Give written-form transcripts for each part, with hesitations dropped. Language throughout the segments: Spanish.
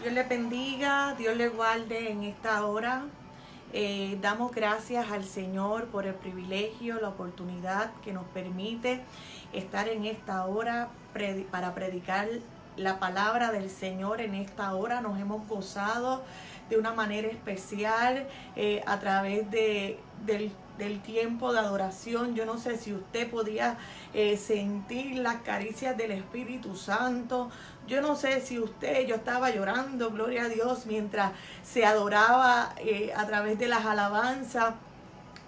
Dios les bendiga, Dios les guarde en esta hora. Damos gracias al Señor por el privilegio, la oportunidad que nos permite estar en esta hora para predicar la palabra del Señor. En esta hora nos hemos gozado de una manera especial a través del tiempo de adoración. Yo no sé si usted podía sentir las caricias del Espíritu Santo. Yo no sé si yo estaba llorando, gloria a Dios, mientras se adoraba a través de las alabanzas.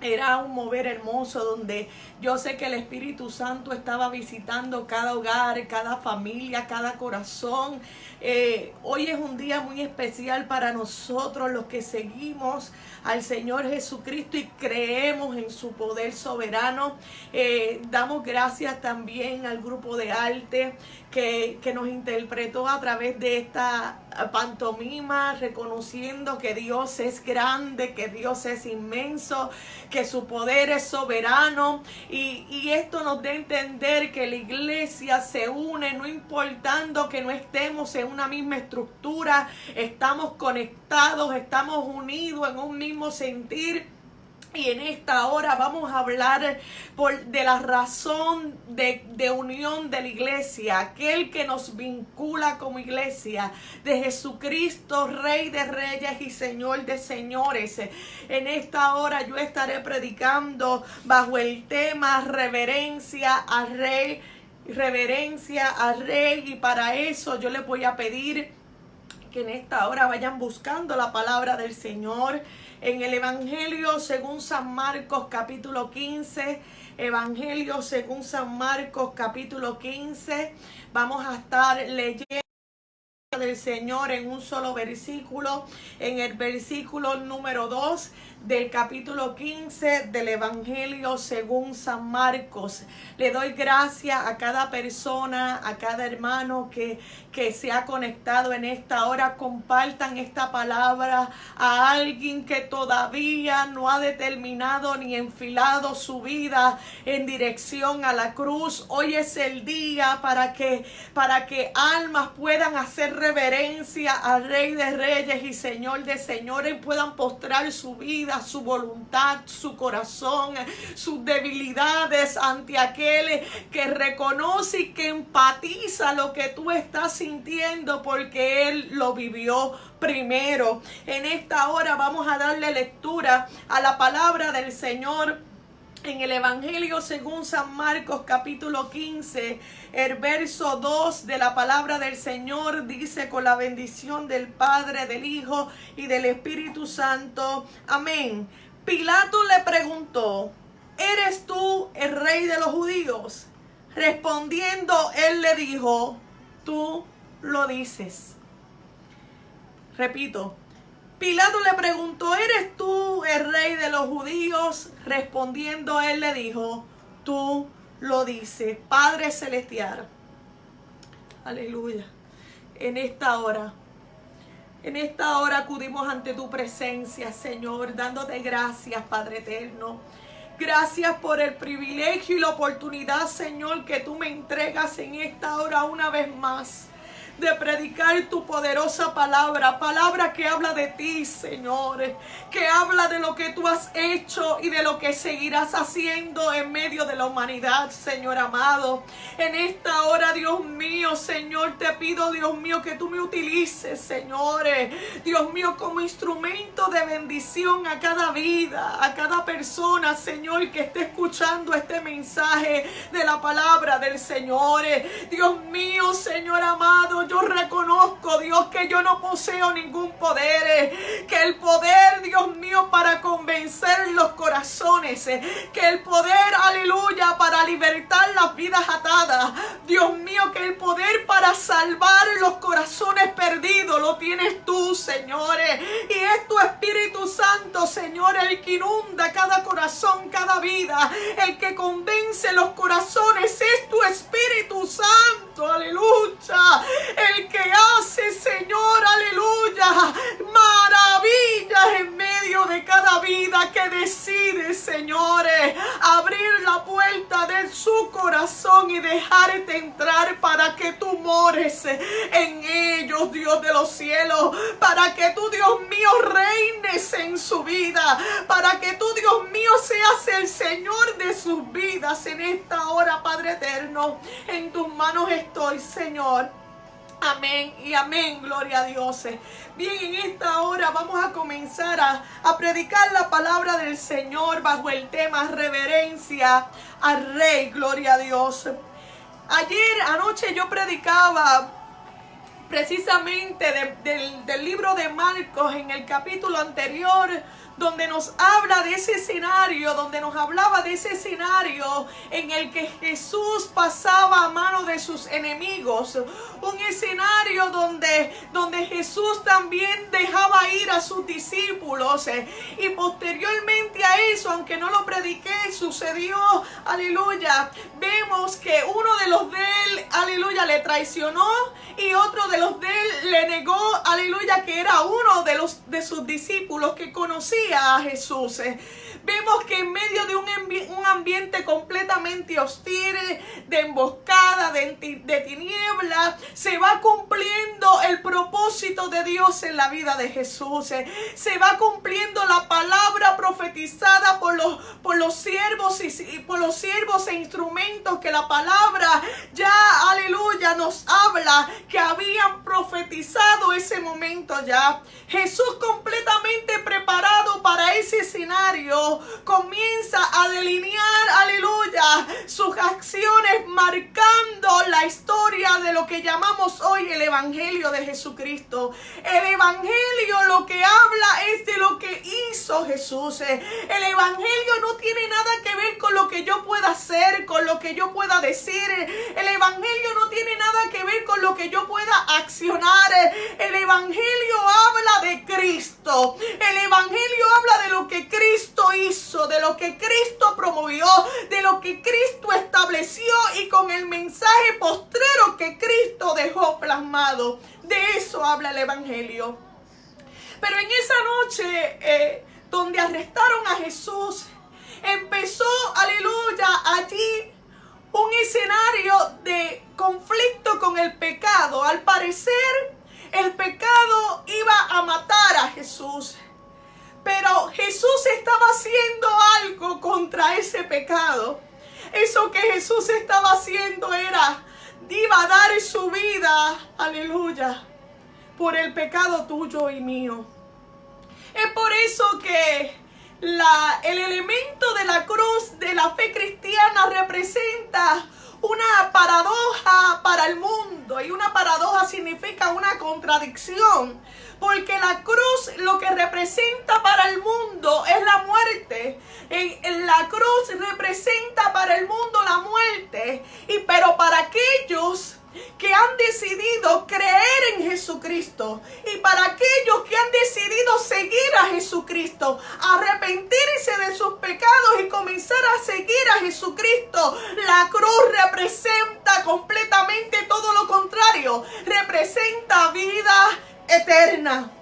Era un mover hermoso donde yo sé que el Espíritu Santo estaba visitando cada hogar, cada familia, cada corazón. Hoy es un día muy especial para nosotros los que seguimos al Señor Jesucristo y creemos en su poder soberano. Damos gracias también al grupo de arte que nos interpretó a través de esta pantomima, reconociendo que Dios es grande, que Dios es inmenso, que su poder es soberano, y esto nos da a entender que la iglesia se une, no importando que no estemos en una misma estructura, estamos conectados, estamos unidos en un mismo sentir. Y en esta hora vamos a hablar de la razón de unión de la iglesia, aquel que nos vincula como iglesia, de Jesucristo, Rey de Reyes y Señor de Señores. En esta hora yo estaré predicando bajo el tema reverencia al Rey, y para eso yo les voy a pedir que en esta hora vayan buscando la palabra del Señor en el Evangelio según San Marcos capítulo 15. Evangelio según San Marcos capítulo 15. Vamos a estar leyendo del Señor en un solo versículo, en el versículo número 2 del capítulo 15 del Evangelio según San Marcos. Le doy gracias a cada persona, a cada hermano que se ha conectado en esta hora. Compartan esta palabra a alguien que todavía no ha determinado ni enfilado su vida en dirección a la cruz. Hoy es el día para que almas puedan hacer reverencia al Rey de Reyes y Señor de Señores, puedan postrar su vida, su voluntad, su corazón, sus debilidades ante aquel que reconoce y que empatiza lo que tú estás sintiendo porque Él lo vivió primero. En esta hora vamos a darle lectura a la palabra del Señor en el Evangelio según San Marcos capítulo 15, el verso 2 de la palabra del Señor dice: con la bendición del Padre, del Hijo y del Espíritu Santo. Amén. Pilato le preguntó: ¿eres tú el rey de los judíos? Respondiendo, él le dijo: tú lo dices. Repito. Pilato le preguntó: ¿eres tú el rey de los judíos? Respondiendo, él le dijo: tú lo dices. Padre celestial, aleluya, en esta hora acudimos ante tu presencia, Señor, dándote gracias, Padre eterno. Gracias por el privilegio y la oportunidad, Señor, que tú me entregas en esta hora una vez más, de predicar tu poderosa palabra que habla de ti, Señor, que habla de lo que tú has hecho y de lo que seguirás haciendo en medio de la humanidad, Señor amado. En esta hora, Dios mío, Señor, te pido, Dios mío, que tú me utilices, Señor, Dios mío, como instrumento de bendición a cada vida, a cada persona, Señor, que esté escuchando este mensaje de la palabra del Señor. Dios mío, Señor amado, yo reconozco, Dios, que yo no poseo ningún poder, que el poder, Dios mío, para convencer los corazones, que el poder, aleluya, para libertar las vidas atadas, Dios mío, que el poder para salvar los corazones perdidos lo tienes tú, Señor, y es tu Espíritu Santo, Señor, el que inunda cada corazón, cada vida, el que convence los corazones, es tu Espíritu Santo, aleluya, el que hace, Señor, aleluya, maravillas en medio de cada vida, que decide, Señor, abrir la puerta de su corazón y dejarte entrar para que tú mores en ellos, Dios de los cielos, para que tú, Dios mío, reines en su vida, para que tú, Dios mío, seas el Señor de sus vidas en esta hora, Padre eterno. En tus manos estoy, Señor. Amén y amén, gloria a Dios. Bien, en esta hora vamos a comenzar a predicar la palabra del Señor bajo el tema reverencia al Rey, gloria a Dios. Anoche yo predicaba precisamente del libro de Marcos en el capítulo anterior, donde nos habla de ese escenario, donde nos hablaba de ese escenario en el que Jesús pasaba a mano de sus enemigos. Un escenario donde Jesús también dejaba ir a sus discípulos. Y posteriormente a eso, aunque no lo prediqué, sucedió, aleluya, vemos que uno de los de él, aleluya, le traicionó y otro de los de él le negó, aleluya, que era uno de sus discípulos que conocía a Jesús. Vemos que en medio de un ambiente completamente hostil, de emboscada, de tiniebla, se va cumpliendo el propósito de Dios en la vida de Jesús. Se va cumpliendo la palabra profetizada por los siervos y por los siervos e instrumentos que la palabra ya, aleluya, nos habla que habían profetizado ese momento ya. Jesús, completamente preparado para ese escenario, comienza a delinear, aleluya, sus acciones, marcando la historia de lo que llamamos hoy el Evangelio de Jesucristo. El Evangelio lo que habla es de lo que hizo Jesús. El Evangelio no tiene nada que ver con lo que yo pueda hacer, con lo que yo pueda decir. El Evangelio no tiene nada que ver con lo que yo pueda accionar. El Evangelio habla de Cristo. El Evangelio habla de lo que Cristo hizo, de lo que Cristo promovió, de lo que Cristo estableció y con el mensaje postrero que Cristo dejó plasmado. De eso habla el Evangelio. Pero en esa noche donde arrestaron a Jesús, empezó, aleluya, allí un escenario de conflicto con el pecado. Al parecer, el pecado iba a matar a Jesús. Pero Jesús estaba haciendo algo contra ese pecado. Eso que Jesús estaba haciendo iba a dar su vida, aleluya, por el pecado tuyo y mío. Es por eso que el elemento de la cruz de la fe cristiana representa una paradoja para el mundo. Y una paradoja significa una contradicción, porque la cruz lo que representa para el mundo es la muerte. La cruz representa para el mundo la muerte, pero para aquellos que han decidido creer en Jesucristo y para aquellos que han decidido seguir a Jesucristo, arrepentirse de sus pecados y comenzar a seguir a Jesucristo, la cruz representa completamente todo lo contrario. Representa vida eterna.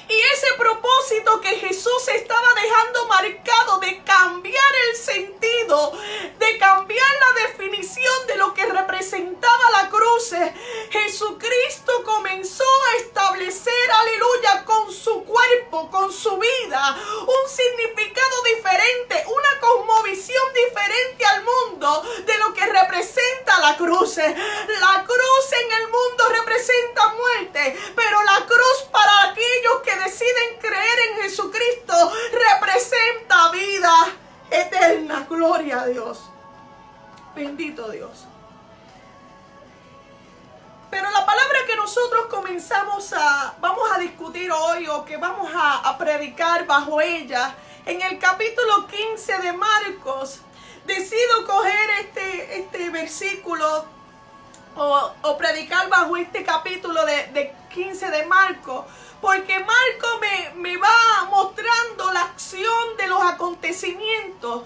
Y ese propósito que Jesús estaba dejando marcado de cambiar el sentido, de cambiar la definición de lo que representaba la cruz, Jesucristo comenzó a establecer, aleluya, con su cuerpo, con su vida, un significado diferente, una cosmovisión diferente al mundo de lo que representa la cruz. La cruz en el mundo representa muerte, pero la cruz para aquellos que deciden creer en Jesucristo representa vida eterna. Gloria a Dios. Bendito Dios. Pero la palabra que nosotros vamos a discutir hoy, o que vamos a predicar bajo ella, en el capítulo 15 de Marcos, decido coger este versículo o predicar bajo este capítulo de 15 de Marcos, porque Marcos me va mostrando la acción de los acontecimientos,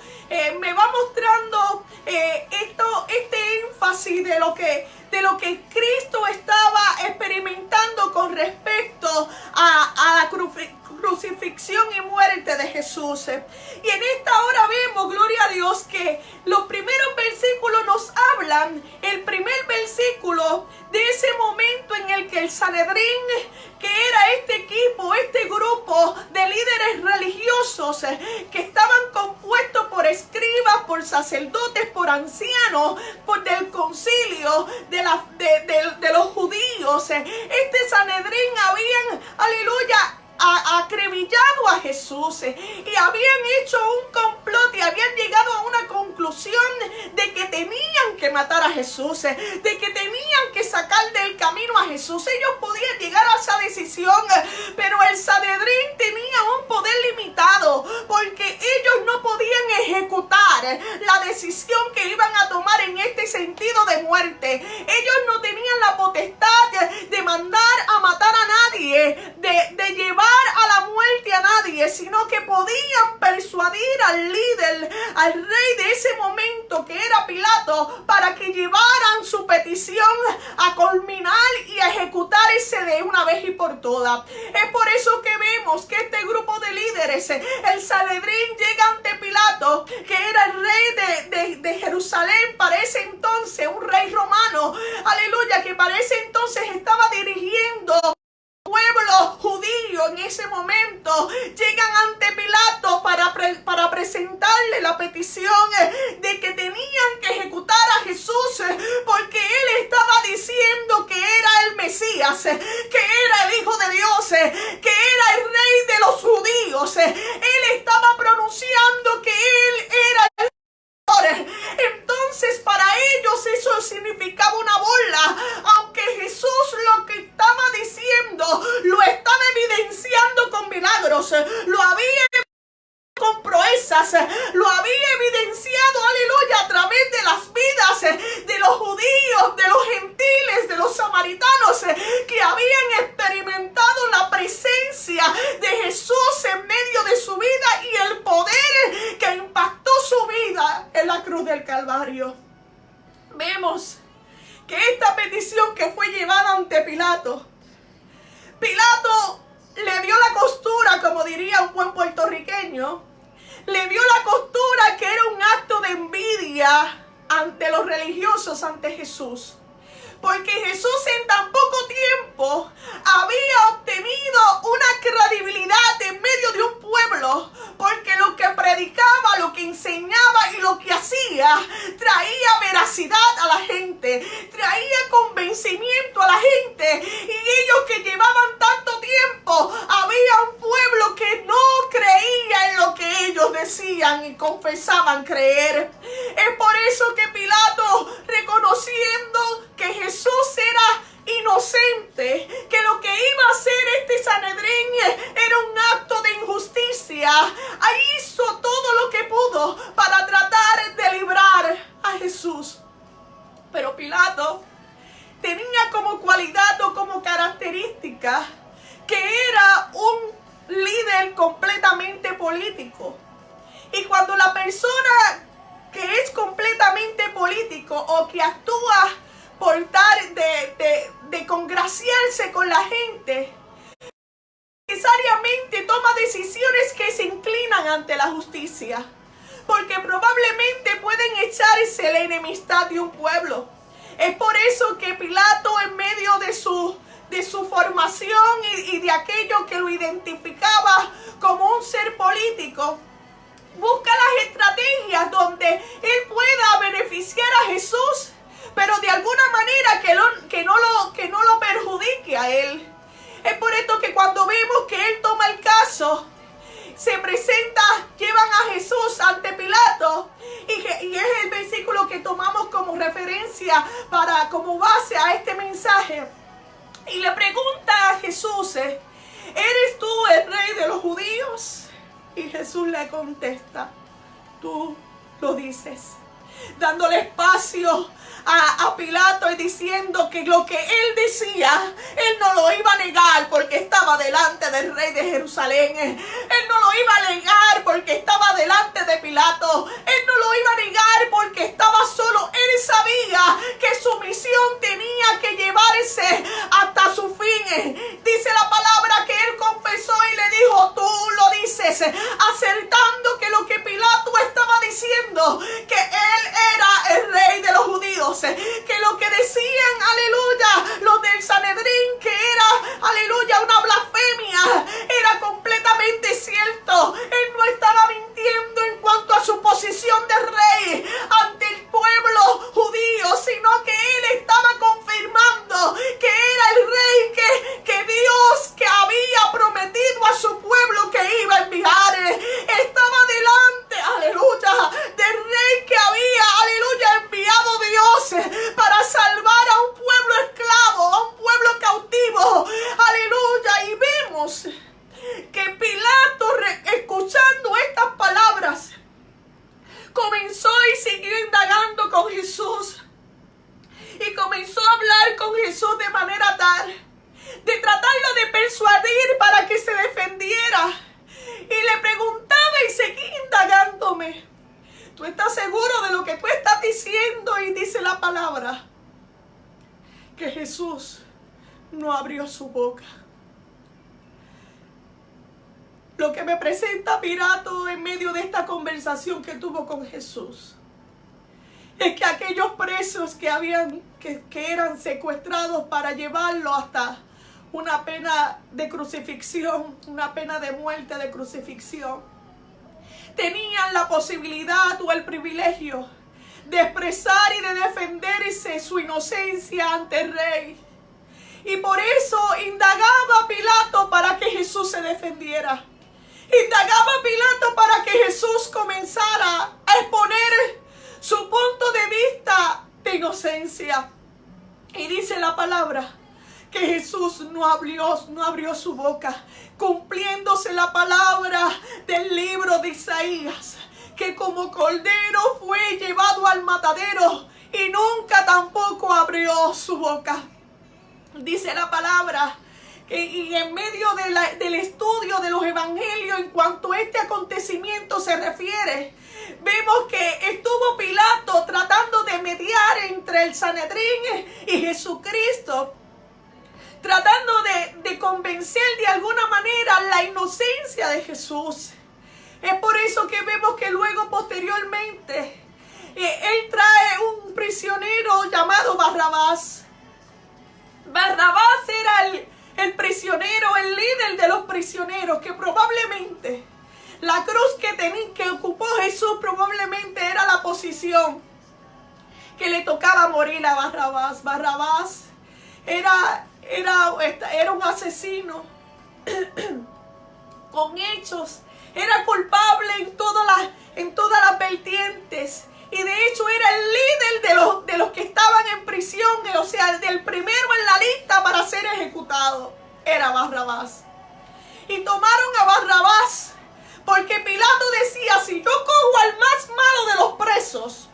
me va mostrando este énfasis de lo que Cristo estaba experimentando con respecto a la crucifixión y muerte de Jesús. Y en esta hora vemos, gloria a Dios, que los primeros versículos nos hablan, el primer versículo de ese el Sanedrín, que era este equipo, este grupo de líderes religiosos que estaban compuestos por escribas, por sacerdotes, por ancianos, por del concilio de los judíos. Este Sanedrín habían, aleluya, acribillado a Jesús y habían hecho un complot y habían llegado a una conclusión de que tenían que matar a Jesús, de que tenían que sacar del camino a Jesús. Ellos podían llegar a esa decisión, pero el Sanedrín tenía un poder limitado porque ellos no podían ejecutar la decisión que iban a tomar en este sentido de muerte. Ellos no tenían la potestad de mandar a matar a nadie, de llevar a la muerte a nadie, sino que podían persuadir al líder, al rey de ese momento, que era Pilato, para que llevaran su petición a culminar y a ejecutar ese de una vez y por todas. Es por eso que vemos que este grupo de líderes, el Sanedrín, llega ante Pilato, que era el rey de Jerusalén para ese entonces, un rey romano, aleluya, que para ese entonces estaba dirigiendo pueblo judío. En ese momento llegan ante Pilato para presentarle la petición de que tenían que ejecutar a Jesús, porque él estaba diciendo que era el Mesías, que era el Hijo de Dios, que era el Rey de los judíos. Él estaba pronunciando que él era el Señor. Entonces para ellos eso significaba una burla, aunque Jesús lo que estaba diciendo lo estaba evidenciando con milagros, lo había con proezas, lo había evidenciado, aleluya, a través de las vidas de los judíos, de los gentiles, de los samaritanos, que habían experimentado la presencia de Jesús en medio de su vida y el poder que impactó su vida en la cruz del Calvario. Vemos que esta petición que fue llevada ante Pilato, Pilato le vio la costura, como diría un buen puertorriqueño, le vio la costura, que era un acto de envidia ante los religiosos, ante Jesús. Porque Jesús en tan poco tiempo había obtenido una credibilidad en medio de un pueblo, porque lo que predicaba, lo que enseñaba y lo que hacía traía veracidad a la gente, traía convencimiento a la gente. Y ellos que llevaban tanto tiempo, había un pueblo que no creía en lo que ellos decían y confesaban creer. Es por eso que Pilato, reconociendo que Jesús era inocente, que lo que iba a hacer este Sanedrín era un acto de injusticia, hizo todo lo que pudo para tratar de librar a Jesús. Pero Pilato tenía como cualidad o como característica que era un líder completamente político. Y cuando la persona que es completamente político o que actúa por tal de congraciarse con la gente, necesariamente toma decisiones que se inclinan ante la justicia, porque probablemente pueden echarse la enemistad de un pueblo. Es por eso que Pilato, en medio de su formación y de aquello que lo identificaba como un ser político, busca las estrategias donde él pueda beneficiar a Jesús, pero de alguna manera que no lo perjudique a él. Es por esto que cuando vemos que él toma el caso, se presenta, llevan a Jesús ante Pilato, y es el versículo que tomamos como referencia como base a este mensaje. Y le pregunta a Jesús: ¿eres tú el rey de los judíos? Y Jesús le contesta: tú lo dices, dándole espacio a Pilato y diciendo que lo que él decía, él no lo iba a negar porque estaba delante del rey de Jerusalén. Él no lo iba a negar porque estaba delante de Pilato. Él no lo iba a negar porque estaba solo. Él sabía que su misión tenía que llevarse hasta su fin. Dice la palabra que él confesó y le dijo: tú lo dices, acertando que lo que Pilato estaba diciendo, que él era el rey de los judíos, que lo que decían, aleluya, los del Sanedrín, que defendiera. Y le preguntaba y seguía indagándome. ¿Tú estás seguro de lo que tú estás diciendo? Y dice la palabra que Jesús no abrió su boca. Lo que me presenta Pilato en medio de esta conversación que tuvo con Jesús es que aquellos presos que eran secuestrados para llevarlo hasta una pena de crucifixión, una pena de muerte de crucifixión, tenían la posibilidad o el privilegio de expresar y de defenderse su inocencia ante el rey. Y por eso indagaba Pilato para que Jesús se defendiera. Indagaba Pilato para que Jesús comenzara a exponer su punto de vista de inocencia. Y dice la palabra que Jesús no abrió su boca, cumpliéndose la palabra del libro de Isaías, que como cordero fue llevado al matadero y nunca tampoco abrió su boca. Dice la palabra y en medio del estudio de los evangelios en cuanto a este acontecimiento se refiere, vemos que estuvo Pilato tratando de mediar entre el Sanedrín y Jesucristo, tratando de convencer de alguna manera la inocencia de Jesús. Es por eso que vemos que luego posteriormente él trae un prisionero llamado Barrabás. Barrabás era el prisionero, el líder de los prisioneros, que probablemente la cruz que ocupó Jesús probablemente era la posición que le tocaba morir a Barrabás. Barrabás era un asesino con hechos, era culpable en todas las vertientes. Y de hecho era el líder de los que estaban en prisión, o sea, del primero en la lista para ser ejecutado, era Barrabás. Y tomaron a Barrabás porque Pilato decía, si yo cojo al más malo de los presos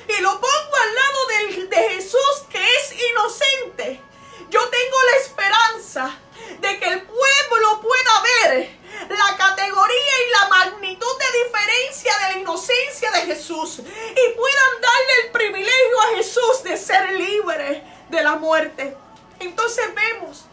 y lo pongo al lado de Jesús, que es inocente, yo tengo la esperanza de que el pueblo pueda ver la categoría y la magnitud de diferencia de la inocencia de Jesús y puedan darle el privilegio a Jesús de ser libre de la muerte. Entonces vemos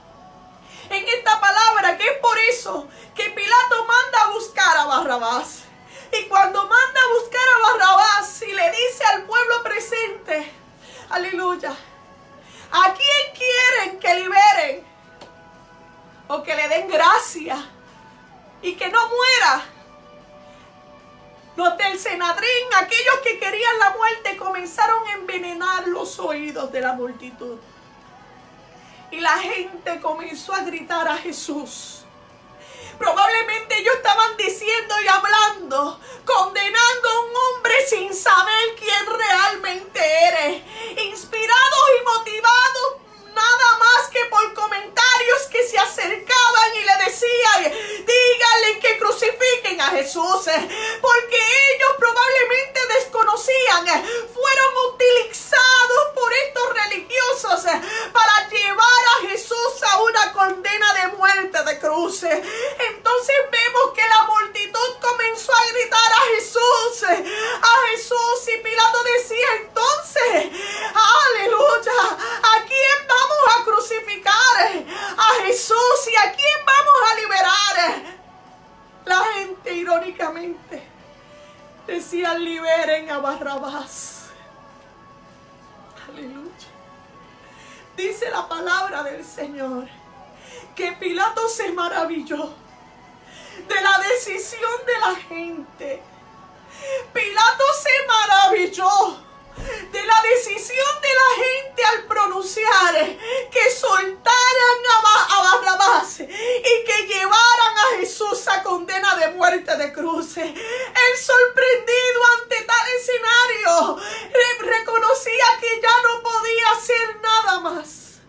en esta palabra que es por eso que Pilato manda a buscar a Barrabás. Y cuando manda a buscar a Barrabás y le dice al pueblo presente, aleluya, ¿a quién quieren que liberen? O que le den gracia y que no muera. Los del Sanedrín, aquellos que querían la muerte, comenzaron a envenenar los oídos de la multitud. Y la gente comenzó a gritar a Jesús. Probablemente ellos estaban diciendo y hablando, condenando a un hombre sin saber quién realmente eres, inspirados y motivados nada más que por comentarios que se acercaban y le decían, díganle que crucifiquen a Jesús, porque ellos probablemente desconocían, fueron utilizados por estos religiosos para llevar a Jesús a una condena de muerte de cruz. Entonces vemos que la multitud comenzó a gritar a Jesús, y Pilato decía entonces, aleluya, ¿a quién vamos a crucificar? A Jesús. ¿Y a quién vamos a liberar? La gente irónicamente decía, liberen a Barrabás. Aleluya. Dice la palabra del Señor que Pilato se maravilló de la decisión de la gente. Pilato se maravilló de la decisión de la gente al pronunciar que soltaran a Barrabás y que llevaran a Jesús a condena de muerte de cruz. Él, sorprendido ante tal escenario, reconocía que ya no podía hacer nada más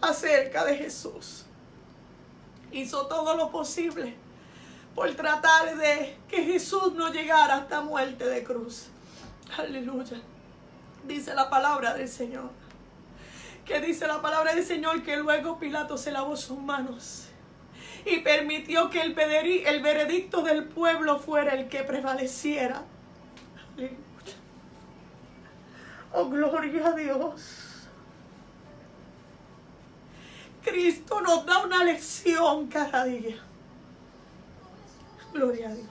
acerca de Jesús. Hizo todo lo posible por tratar de que Jesús no llegara hasta muerte de cruz. Aleluya. Dice la palabra del Señor. Que dice la palabra del Señor que luego Pilato se lavó sus manos y permitió que el veredicto del pueblo fuera el que prevaleciera. Aleluya. Oh, gloria a Dios. Cristo nos da una lección cada día. Gloria a Dios.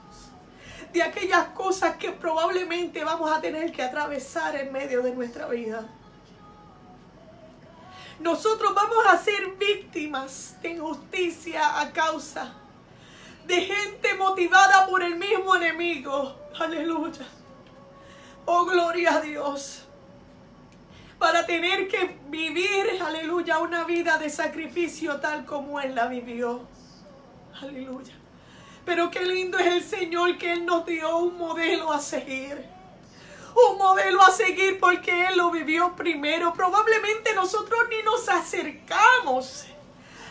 De aquellas cosas que probablemente vamos a tener que atravesar en medio de nuestra vida. Nosotros vamos a ser víctimas de injusticia a causa de gente motivada por el mismo enemigo. Aleluya. Oh, gloria a Dios. Para tener que vivir, aleluya, una vida de sacrificio tal como Él la vivió. Aleluya. Pero qué lindo es el Señor que Él nos dio un modelo a seguir. Un modelo a seguir porque Él lo vivió primero. Probablemente nosotros ni nos acercamos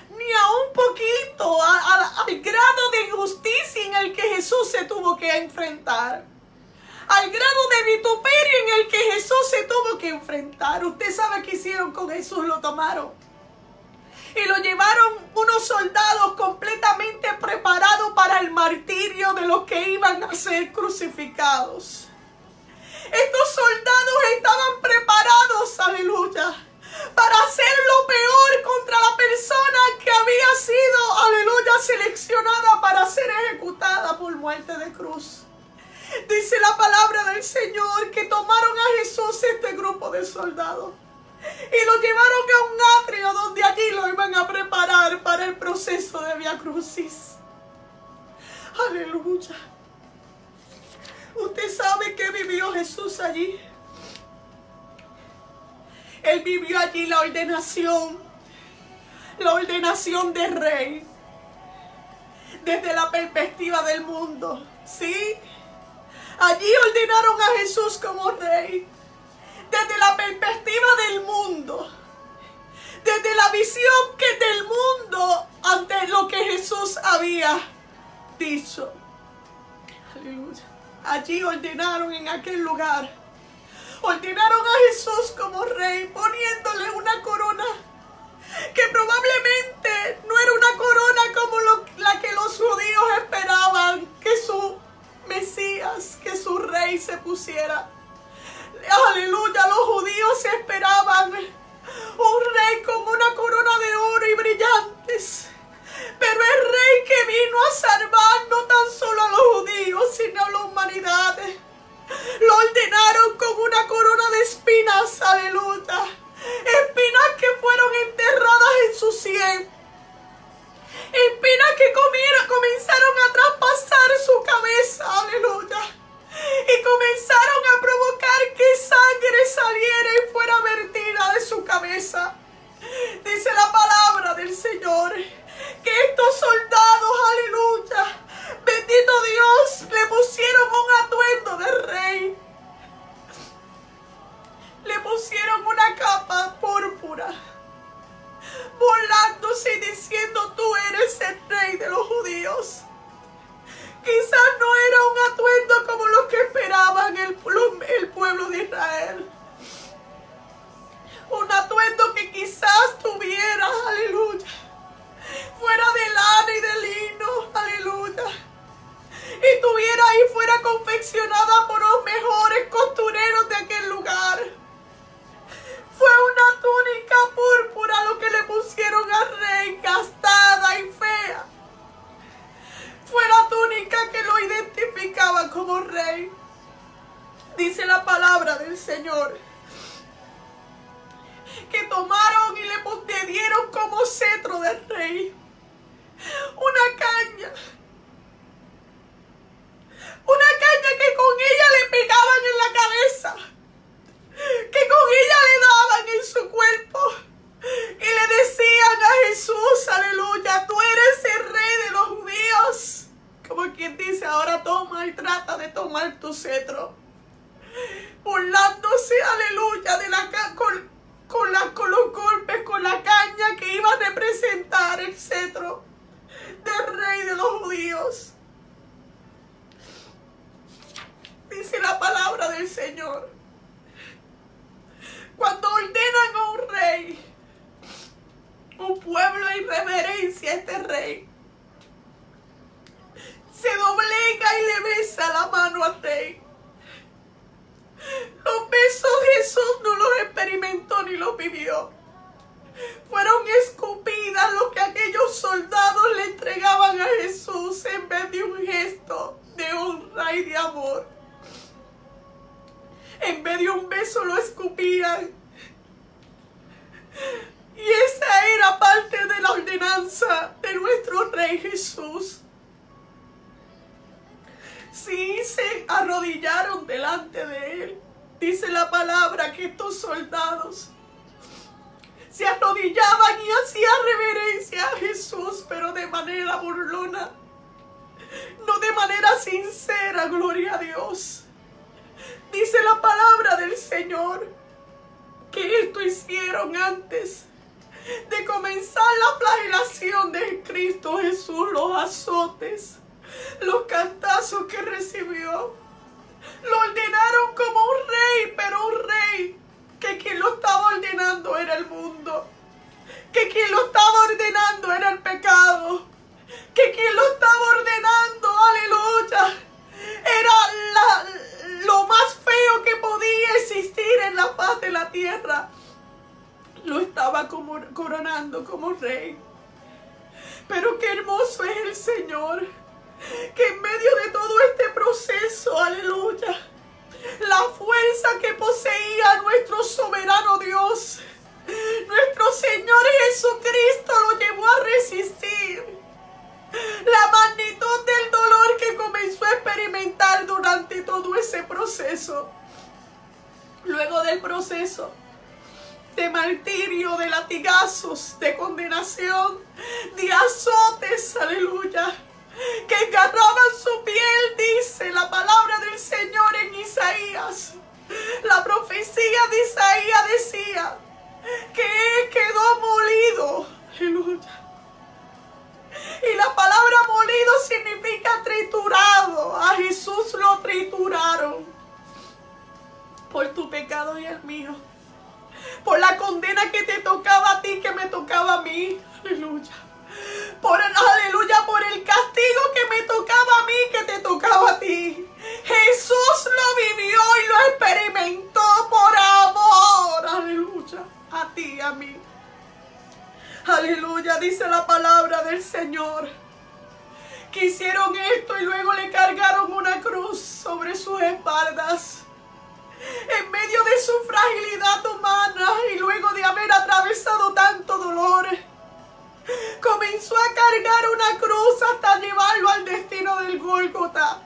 ni a un poquito al grado de injusticia en el que Jesús se tuvo que enfrentar. Al grado de vituperio en el que Jesús se tuvo que enfrentar. Usted sabe qué hicieron con Jesús, lo tomaron y lo llevaron unos soldados completamente preparados para el martirio de los que iban a ser crucificados. Estos soldados estaban preparados, aleluya, para hacer lo peor contra la persona que había sido, aleluya, seleccionada para ser ejecutada por muerte de cruz. Dice la palabra del Señor que tomaron a Jesús este grupo de soldados y lo llevaron a un atrio donde allí lo iban a preparar para el proceso de Vía Crucis. Aleluya. Usted sabe que vivió Jesús allí. Él vivió allí la ordenación de rey. Desde la perspectiva del mundo, ¿sí? Allí ordenaron a Jesús como rey. Desde la perspectiva del mundo. Desde la visión que del mundo ante lo que Jesús había dicho. Aleluya. Allí ordenaron en aquel lugar. Ordenaron a Jesús como rey, poniéndole una corona que probablemente no era una corona como la que los judíos esperaban que su Mesías, que su rey se pusiera. Aleluya, los judíos esperaban un rey con una corona de oro y brillantes. Pero el rey que vino a salvar no tan solo a los judíos, sino a la humanidad. Lo ordenaron con una corona de espinas, aleluya. Espinas que fueron enterradas en su sien. Espinas que comenzaron a traspasar su cabeza, aleluya. Y comenzaron a provocar que sangre saliera y fuera vertida de su cabeza. Dice la palabra del Señor que estos soldados, aleluya, bendito Dios, le pusieron un atuendo de rey. Le pusieron una capa púrpura, burlándose y diciendo: tú eres el rey de los judíos. Quizás no era un atuendo como los que esperaban el pueblo de Israel. Un atuendo que quizás tuviera, aleluya, fuera de lana y de lino, aleluya, y tuviera ahí fuera confeccionada por los mejores costureros de aquel lugar. Fue una túnica púrpura lo que le pusieron al rey, gastada y fea. Fue la túnica que lo identificaba como rey. Dice la palabra del Señor que tomaron y le dieron como cetro del rey una caña que con ella le pegaban en la cabeza, que con ella le daban en su cuerpo y le decían a Jesús, aleluya, tú eres el rey de los judíos. Como quien dice: ahora toma y trata de tomar tu cetro. Burlándose, aleluya, de con los golpes, con la caña que iba a representar el cetro del rey de los judíos. Dice la palabra del Señor: cuando ordenan a un rey, un pueblo en reverencia a este rey, se doblega y le besa la mano al rey. Los besos Jesús no los experimentó ni los vivió. Fueron escupidas lo que aquellos soldados le entregaban a Jesús en vez de un gesto de honra y de amor. En vez de un beso lo escupían. Y esa era parte de la ordenanza de nuestro Rey Jesús. Sí, se arrodillaron delante de él. Dice la palabra que estos soldados se arrodillaban y hacían reverencia a Jesús, pero de manera burlona, no de manera sincera, gloria a Dios. Dice la palabra del Señor que esto hicieron antes de comenzar la flagelación de Cristo Jesús, los azotes, los cantazos que recibió. Lo ordenaron como un rey, pero un rey que quien lo estaba ordenando era el mundo, que quien lo estaba ordenando era el pecado, que quien lo estaba ordenando, aleluya, era lo más feo que podía existir en la faz de la tierra. Lo estaba coronando como rey. Pero qué hermoso es el Señor, que en medio de todo este proceso, aleluya, la fuerza que poseía nuestro soberano Dios, nuestro Señor Jesucristo, lo llevó a resistir la magnitud del dolor que comenzó a experimentar durante todo ese proceso. Luego del proceso de martirio, de latigazos, de condenación, de azotes, aleluya, que engarraban su piel, dice la palabra del Señor en Isaías. La profecía de Isaías decía que él quedó molido, aleluya. Y la palabra molido significa triturado. A Jesús lo trituraron por tu pecado y el mío, por la condena que te tocaba a ti, que me tocaba a mí, aleluya. Aleluya, por el castigo que me tocaba a mí, que te tocaba a ti. Jesús lo vivió y lo experimentó por amor, aleluya, a ti y a mí. Aleluya, dice la palabra del Señor, que hicieron esto y luego le cargaron una cruz sobre sus espaldas. En medio de su fragilidad humana y luego de haber atravesado tanto dolor, comenzó a cargar una cruz hasta llevarlo al destino del Gólgota.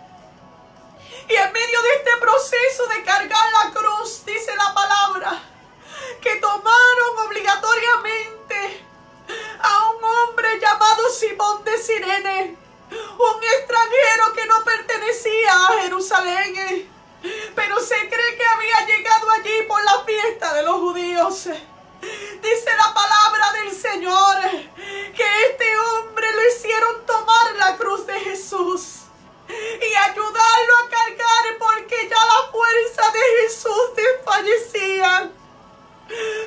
Y en medio de este proceso de cargar la cruz, dice la palabra, que tomaron obligatoriamente a un hombre llamado Simón de Cirene, un extranjero que no pertenecía a Jerusalén, pero se cree que había llegado allí por la fiesta de los judíos. Dice la palabra del Señor que este hombre lo hicieron tomar la cruz de Jesús y ayudarlo a cargar, porque ya la fuerza de Jesús desfallecía.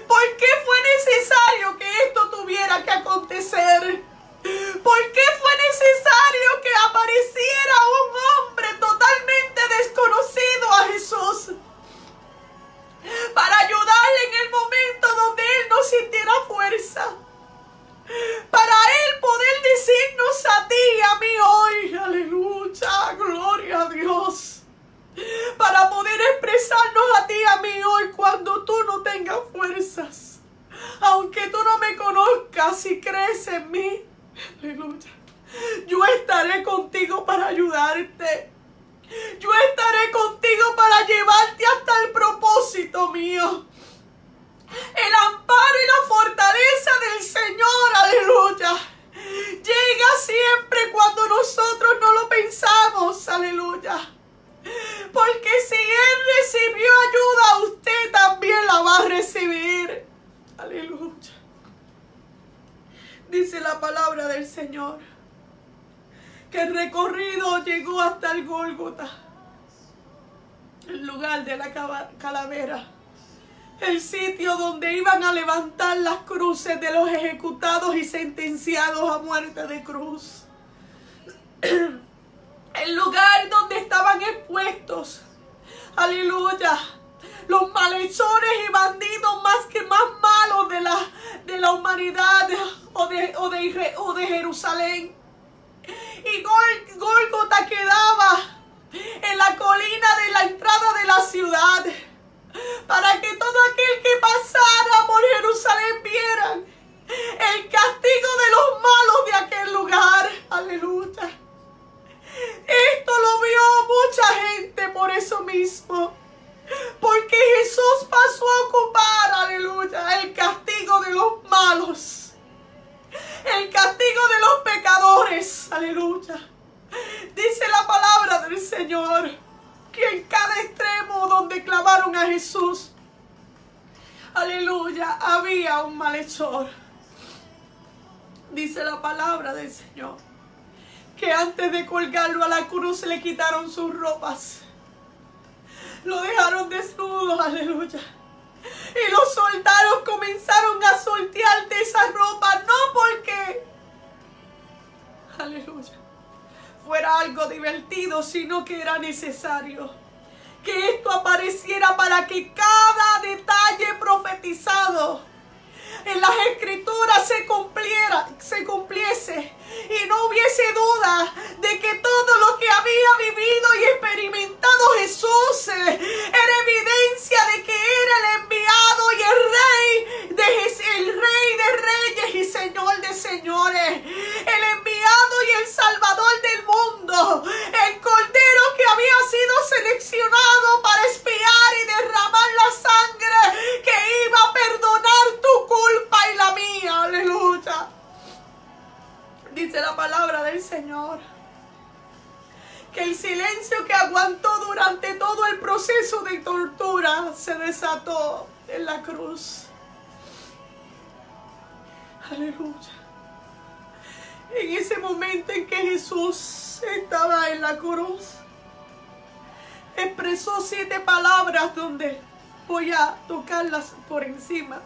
¿Por qué fue necesario que esto tuviera que acontecer? ¿Por qué fue necesario que apareciera un hombre totalmente desconocido a Jesús para ayudarle en el momento donde él no sintiera fuerza? Para él poder decirnos a ti y a mí hoy, aleluya, gloria a Dios, para poder expresarnos a ti y a mí hoy cuando tú no tengas fuerzas, aunque tú no me conozcas y crees en mí, aleluya, yo estaré contigo para ayudarte. Yo estaré contigo para llevarte hasta el propósito mío. El amparo y la fortaleza del Señor, aleluya, llega siempre cuando nosotros no lo pensamos, aleluya. Porque si Él recibió ayuda, usted también la va a recibir, aleluya. Dice la palabra del Señor que el recorrido llegó hasta el Gólgota, el lugar de la calavera, el sitio donde iban a levantar las cruces de los ejecutados y sentenciados a muerte de cruz. el lugar donde estaban expuestos, aleluya, los malhechores y bandidos más malos de la humanidad o de Jerusalén. Y Gólgota quedaba en la colina de la entrada de la ciudad, para que todo aquel que pasara por Jerusalén vieran el castigo de los malos de aquel lugar. Aleluya. Esto lo vio mucha gente por eso mismo, porque Jesús pasó a ocupar, aleluya, el castigo de los malos, el castigo de los pecadores, aleluya. Dice la palabra del Señor que en cada extremo donde clavaron a Jesús, aleluya, había un malhechor. Dice la palabra del Señor que antes de colgarlo a la cruz le quitaron sus ropas, lo dejaron desnudo, aleluya. Y los soldados comenzaron a sortear de esa ropa, no porque, aleluya, fuera algo divertido, sino que era necesario que esto apareciera para que cada detalle profetizado en las escrituras se cumpliese y no hubiese duda de que todo lo que había vivido y experimentado Jesús era evidencia de que era el enviado y el rey de reyes y señor de señores, el enviado y el salvador del mundo, el cordero que había sido seleccionado para expiar y derramar la sangre que iba a perdonar tu culpa y la mía, aleluya. Dice la palabra del Señor que el silencio que aguantó durante todo el proceso de tortura se desató en la cruz. Aleluya. En ese momento en que Jesús estaba en la cruz, expresó 7 palabras donde voy a tocarlas por encima,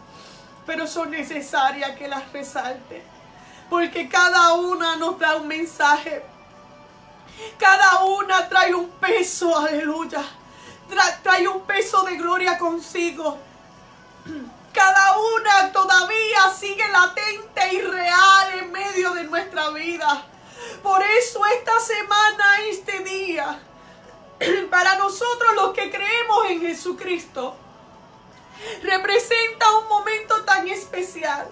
pero son necesarias que las resalte, porque cada una nos da un mensaje. Cada una trae un peso, aleluya. Trae un peso de gloria consigo. Cada una todavía sigue latente y real en medio de nuestra vida. Por eso esta semana, este día, para nosotros los que creemos en Jesucristo, representa un momento tan especial.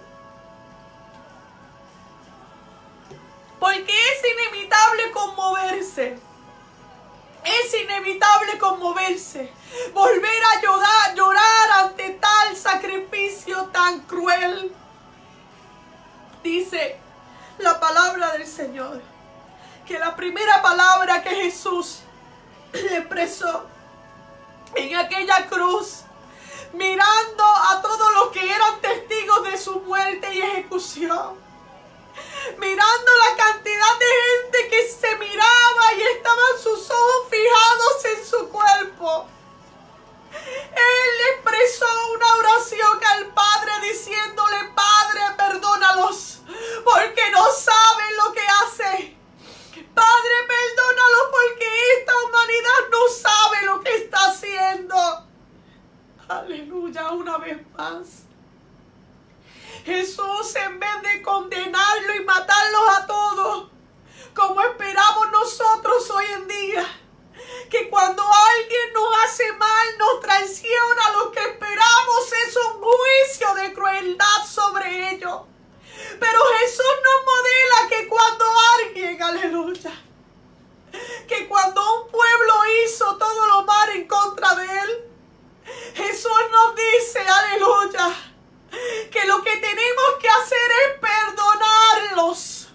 Porque es inevitable conmoverse. Es inevitable conmoverse. Volver a llorar ante tal sacrificio tan cruel. Dice la palabra del Señor que la primera palabra que Jesús expresó en aquella cruz, mirando a todos los que eran testigos de su muerte y ejecución, mirando la cantidad de gente que se miraba y estaban sus ojos fijados en su cuerpo, Él expresó una oración al Padre diciéndole: Padre, perdónalos porque no saben lo que hacen. Padre, perdónalos porque esta humanidad no sabe lo que está haciendo. Aleluya, una vez más. Jesús, en vez de condenarlo y matarlos a todos, como esperamos nosotros hoy en día, que cuando alguien nos hace mal, nos traiciona, lo que esperamos es un juicio de crueldad sobre ellos. Pero Jesús nos modela que cuando alguien, aleluya, que cuando un pueblo hizo todo lo mal en contra de Él, Jesús nos dice, aleluya, que lo que tenemos que hacer es perdonarlos.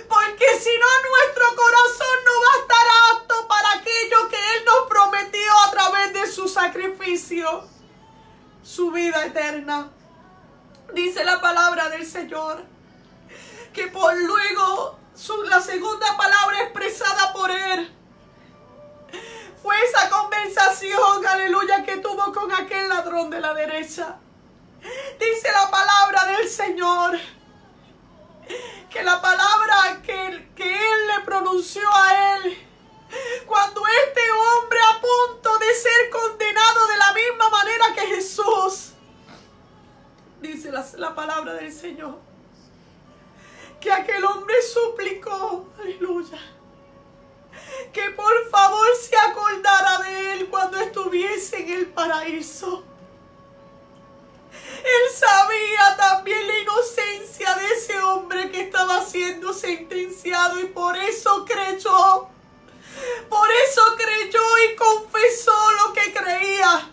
Porque si no, nuestro corazón no va a estar apto para aquello que Él nos prometió a través de su sacrificio, su vida eterna. Dice la palabra del Señor que por luego la segunda palabra expresada por Él fue esa conversación, aleluya, que tuvo con aquel ladrón de la derecha. Dice la palabra del Señor que la palabra que Él le pronunció a él Dice la palabra del Señor que aquel hombre suplicó, aleluya, que por favor se acordara de él cuando estuviese en el paraíso. Él sabía también la inocencia de ese hombre que estaba siendo sentenciado y por eso creyó. Por eso creyó y confesó lo que creía,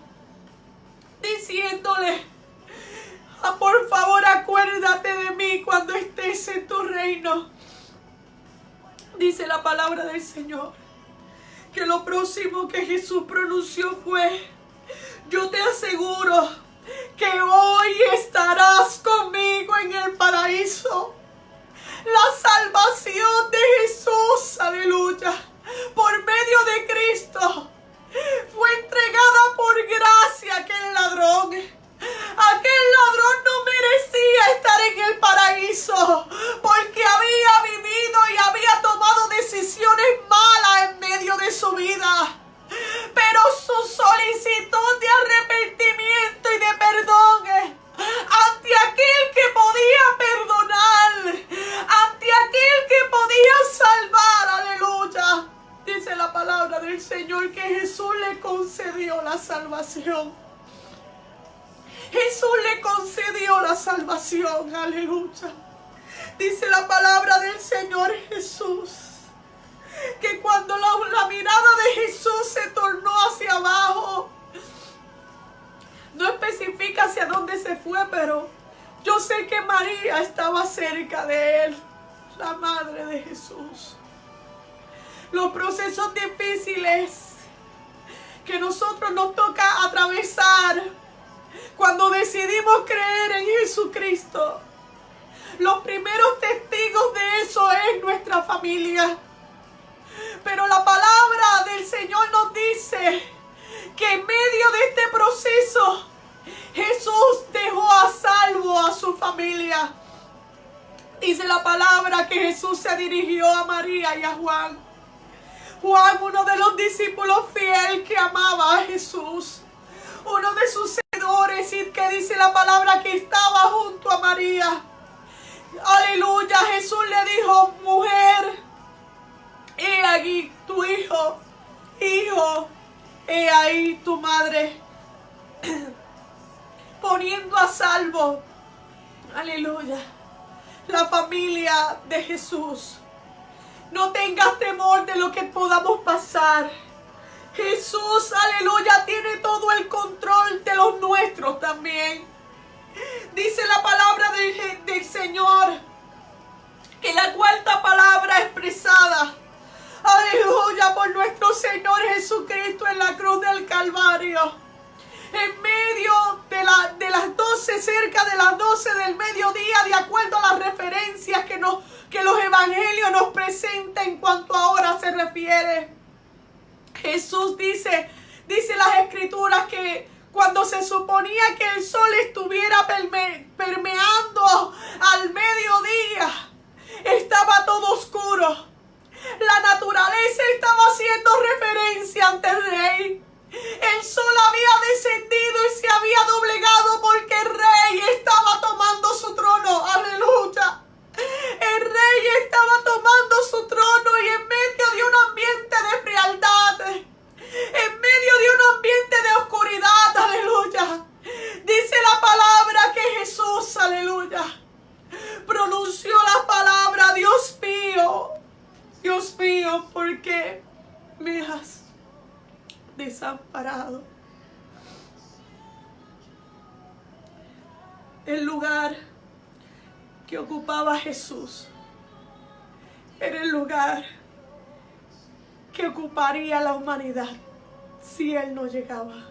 diciéndole: por favor, acuérdate de mí cuando estés en tu reino. Dice la palabra del Señor que lo próximo que Jesús pronunció fue: yo te aseguro que hoy estarás conmigo en el paraíso. La salvación de Jesús, aleluya, por medio de Cristo, fue entregada por gracia a aquel ladrón. Aquel ladrón no merecía estar en el paraíso porque había vivido y había tomado decisiones malas en medio de su vida. Pero su solicitud de arrepentimiento y de perdón ante aquel que podía perdonar, ante aquel que podía salvar, aleluya. Dice la palabra del Señor que Jesús le concedió la salvación. Jesús le concedió la salvación, aleluya. Dice la palabra del Señor Jesús que cuando la mirada de Jesús se tornó hacia abajo, no especifica hacia dónde se fue, pero yo sé que María estaba cerca de él, la madre de Jesús. Los procesos difíciles que nosotros nos toca atravesar cuando decidimos creer en Jesucristo, los primeros testigos de eso es nuestra familia. Pero la palabra del Señor nos dice que en medio de este proceso Jesús dejó a salvo a su familia. Dice la palabra que Jesús se dirigió a María y a Juan. Juan, uno de los discípulos fiel que amaba a Jesús, uno de sus seguidores, y que dice la palabra que estaba junto a María. Aleluya, Jesús le dijo: mujer, he aquí tu hijo, hijo, he ahí tu madre. Poniendo a salvo, aleluya, la familia de Jesús. No tengas temor de lo que podamos pasar. Jesús, aleluya, tiene todo el control de los nuestros también. Dice la palabra del Señor que la cuarta palabra expresada, aleluya, por nuestro Señor Jesucristo en la cruz del Calvario, en medio de las 12, cerca de las 12 del mediodía, de acuerdo a las referencias que los evangelios nos presentan en cuanto a hora se refiere. Jesús dice las escrituras que cuando se suponía que el sol estuviera permeando al mediodía, estaba todo oscuro. La naturaleza estaba haciendo referencia ante el rey. El sol había descendido y se había doblegado porque el rey estaba tomando su trono. Aleluya. El rey estaba tomando su trono y en medio de un ambiente de frialdad, en medio de un ambiente de oscuridad, aleluya, dice la palabra que Jesús, aleluya, pronunció la palabra: Dios mío, ¿por qué me has desamparado? El lugar que ocupaba Jesús era el lugar que ocuparía la humanidad si Él no llegaba.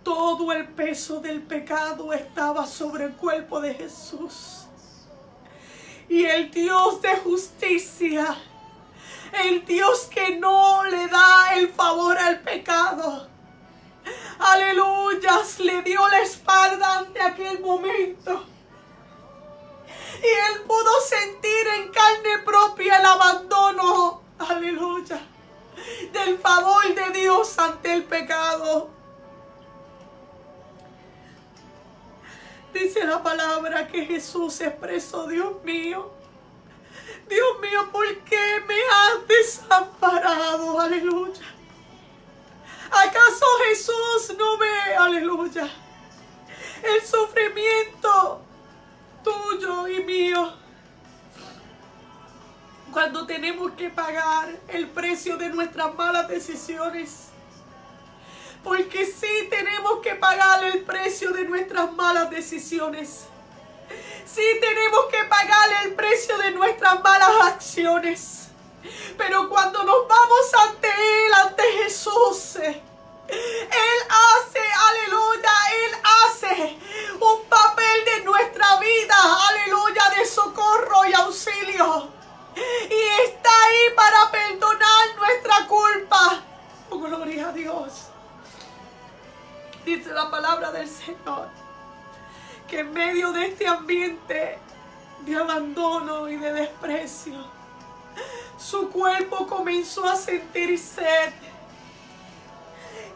Todo el peso del pecado estaba sobre el cuerpo de Jesús. Y el Dios de justicia, el Dios que no le da el favor al pecado, aleluya, le dio la espalda ante aquel momento. Y Él pudo sentir en carne propia el abandono, aleluya, del favor de Dios ante el pecado. Dice la palabra que Jesús expresó: Dios mío, ¿por qué me has desamparado? Aleluya. ¿Acaso Jesús no ve, aleluya, el sufrimiento tuyo y mío? Cuando tenemos que pagar el precio de nuestras malas decisiones. Porque sí tenemos que pagar el precio de nuestras malas decisiones. Sí tenemos que pagar el precio de nuestras malas acciones. Pero cuando nos vamos ante Él, ante Jesús, Él hace, aleluya, Él hace un papel de nuestra vida, aleluya, de socorro y auxilio. Y está ahí para perdonar nuestra culpa. Oh, gloria a Dios. Dice la palabra del Señor que en medio de este ambiente de abandono y de desprecio, su cuerpo comenzó a sentir sed.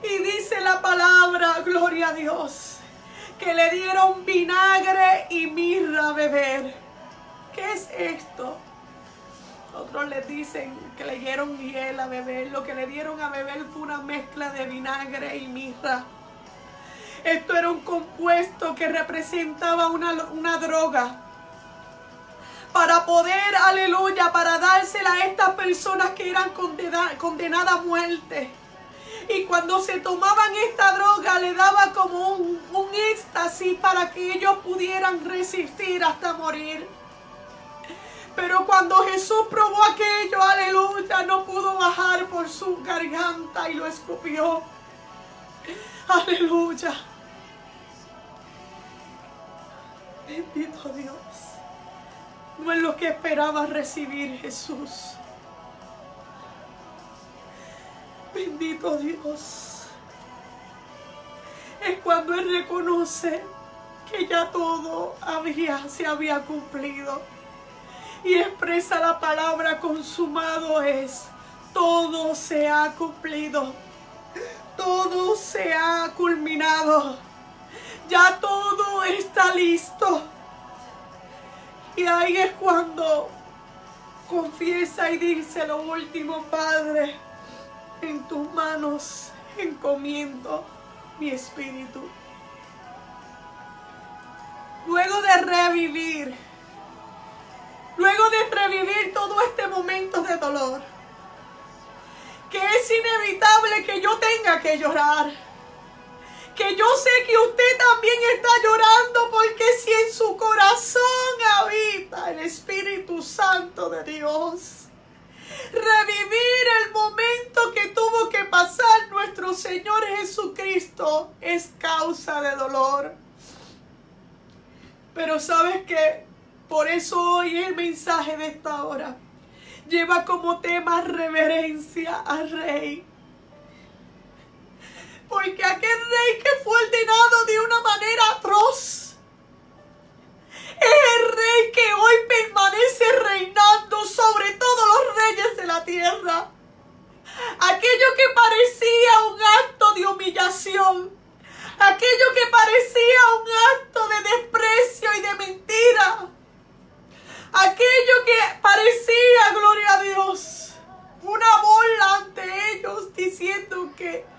Y dice la palabra, gloria a Dios, que le dieron vinagre y mirra a beber. ¿Qué es esto? Otros les dicen que le dieron miel a beber. Lo que le dieron a beber fue una mezcla de vinagre y mirra. Esto era un compuesto que representaba una droga. Para poder, aleluya, para dársela a estas personas que eran condenadas a muerte. Y cuando se tomaban esta droga le daba como un éxtasis para que ellos pudieran resistir hasta morir. Pero cuando Jesús probó aquello, aleluya, no pudo bajar por su garganta y lo escupió. Aleluya. Bendito Dios. No es lo que esperaba recibir Jesús. Bendito Dios. Es cuando Él reconoce que ya todo se había cumplido. Y expresa la palabra consumado es. Todo se ha cumplido. Todo se ha culminado. Ya todo está listo. Y ahí es cuando confiesa y dice lo último: Padre, en tus manos encomiendo mi espíritu. Luego de revivir todo este momento de dolor, que es inevitable que yo tenga que llorar, que yo sé que usted también está llorando, porque si en su corazón habita el Espíritu Santo de Dios, revivir el momento que tuvo que pasar nuestro Señor Jesucristo es causa de dolor. Pero ¿sabes qué? Por eso hoy el mensaje de esta hora lleva como tema reverencia al Rey. Porque aquel rey que fue ordenado de una manera atroz es el rey que hoy permanece reinando sobre todos los reyes de la tierra. Aquello que parecía un acto de humillación, aquello que parecía un acto de desprecio y de mentira, aquello que parecía, gloria a Dios, una burla ante ellos, diciendo que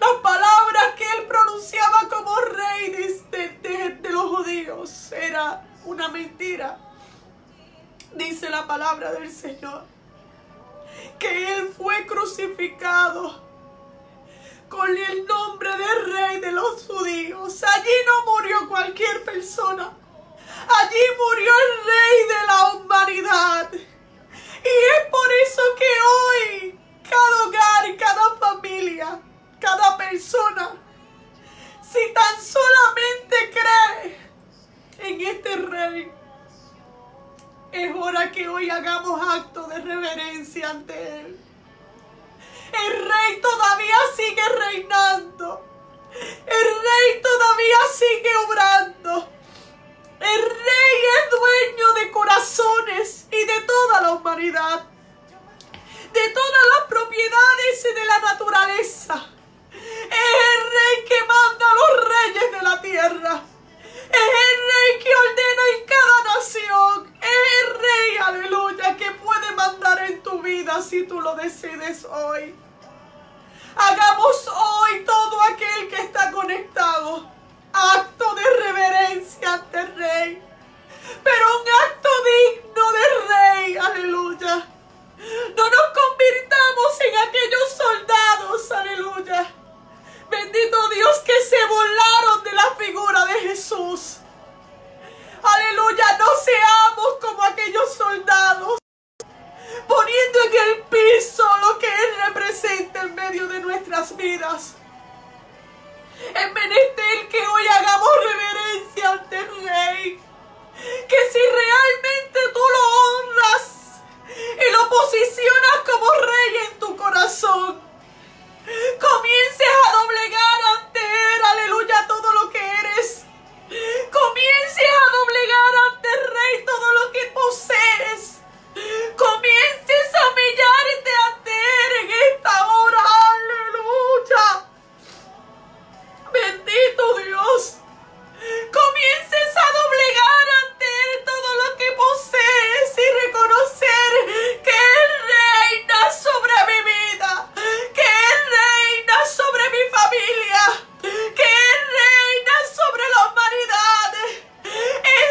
las palabras que él pronunciaba como rey de los judíos era una mentira. Dice la palabra del Señor que él fue crucificado con el nombre de rey de los judíos. Allí no murió cualquier persona. Allí murió el rey de la humanidad. Y es por eso que hoy cada hogar, cada familia, cada persona, si tan solamente cree en este rey, es hora que hoy hagamos acto de reverencia ante él. El rey todavía sigue reinando. El rey todavía sigue obrando. El rey es dueño de corazones y de toda la humanidad, de todas las propiedades y de la naturaleza. Es el rey que manda a los reyes de la tierra. Es el Rey que ordena en cada nación. Es el Rey, aleluya, que puede mandar en tu vida si tú lo decides hoy. Hagamos hoy todo aquel que está conectado acto de reverencia ante el Rey, pero un acto digno del Rey, aleluya. No nos convirtamos en aquellos soldados, aleluya. Bendito Dios, que se burlaron de la figura de Jesús. Aleluya, no seamos como aquellos soldados, poniendo en el piso lo que Él representa en medio de nuestras vidas. Es menester que hoy hagamos reverencia ante el Rey, que si realmente tú lo honras y lo posicionas como Rey en tu corazón, comiences a doblegar ante Él, aleluya, todo lo que eres. Comiences a doblegar ante el Rey todo lo que posees. Comiences a humillarte ante Él en esta hora, aleluya. Bendito Dios. Comiences a doblegar ante Él todo lo que posees y reconocer que Él reina sobre mi vida, que Él reina sobre mi familia, que Él reina sobre la humanidad.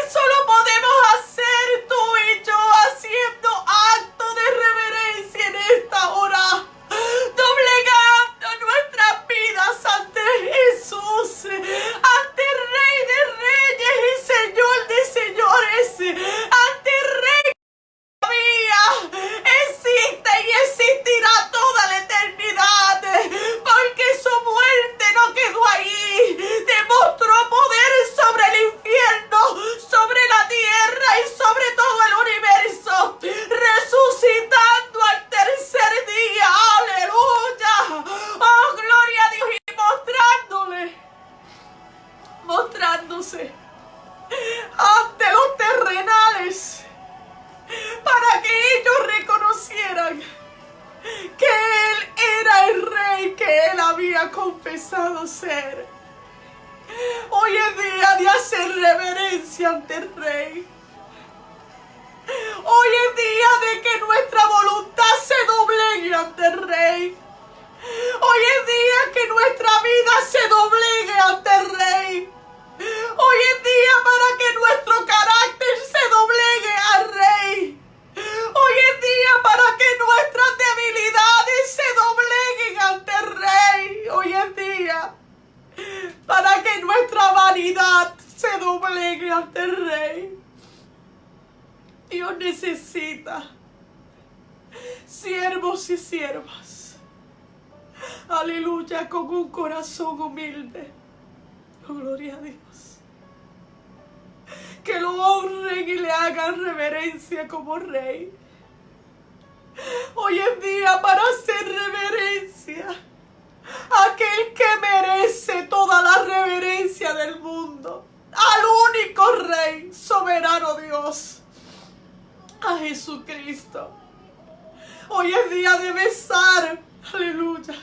Eso lo podemos hacer tú y yo haciendo acto de reverencia en esta hora, doblegando nuestras vidas ante Jesús, ante el Rey de Reyes y Señor de Señores, ante el Rey que todavía existe y existirá toda la eternidad, porque su muerte no quedó ahí, demostró poder sobre el infierno, sobre la tierra y sobre todo el universo, resucitando al tercer día, aleluya, oh gloria a Dios, y mostrándose ante los terrenales, para que ellos reconocieran que Él era el Rey que Él había confesado ser. Hoy es día de hacer reverencia ante el Rey. Hoy es día de que nuestra voluntad se doblegue ante el Rey. Hoy es día que nuestra vida se doblegue ante el Rey. Hoy es día para que nuestro carácter se doblegue al Rey. Hoy es día para que nuestras debilidades se dobleguen ante el Rey. Hoy es día para que nuestra vanidad se doblegue ante el Rey. Dios necesita siervos y siervas, aleluya, con un corazón humilde. Oh, gloria a Dios. Que lo honren y le hagan reverencia como Rey. Hoy es día para hacer reverencia a aquel que merece toda la reverencia del mundo, al único Rey, soberano Dios, a Jesucristo. Hoy es día de besar, aleluya,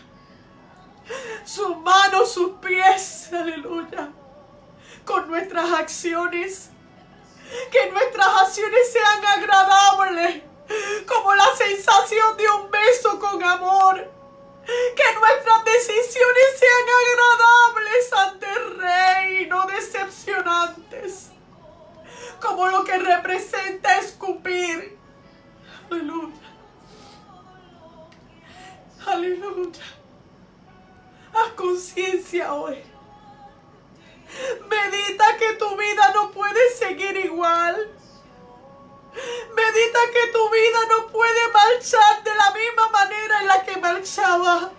sus manos, sus pies, aleluya, con nuestras acciones. Que nuestras acciones sean agradables, como la sensación de un beso con amor. Que nuestras decisiones sean agradables ante el Rey, no decepcionantes, como lo que representa escupir. Aleluya. Aleluya. Haz conciencia hoy. Medita que tu vida no puede seguir igual. Medita que tu vida no puede marchar de la misma manera en la que marchaba.